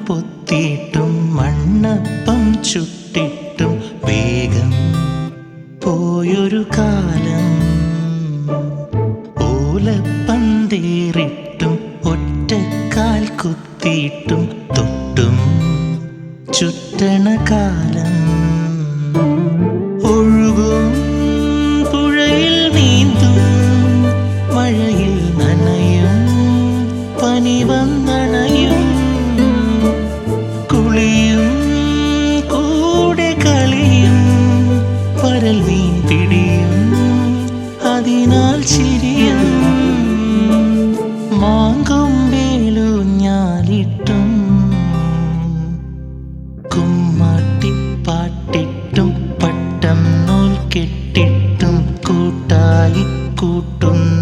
പൊത്തിയിട്ടും മണ്ണപ്പം ചുട്ടിട്ടും വേഗം പോയൊരു കാലം. ഓലപ്പന്തേറിട്ടും ഒറ്റക്കാൽ കുത്തിയിട്ടും തൊട്ടും ചുറ്റണ കാലം. ഒഴുകും പുഴയിൽ നീന്തും മഴയിൽ നനയും പനി വന്നണയും കുളിയും കൂടെ കളിയും പരൽ മീൻ പിടിയും അതിനാൽ ചിരിയും മാങ്കൊമ്പേലൂഞ്ഞാലിട്ടും കുമ്മാട്ടിപ്പാട്ടിട്ടും പട്ടം നൂൽ കെട്ടിട്ടും കൂട്ടായി കൂട്ടുന്ന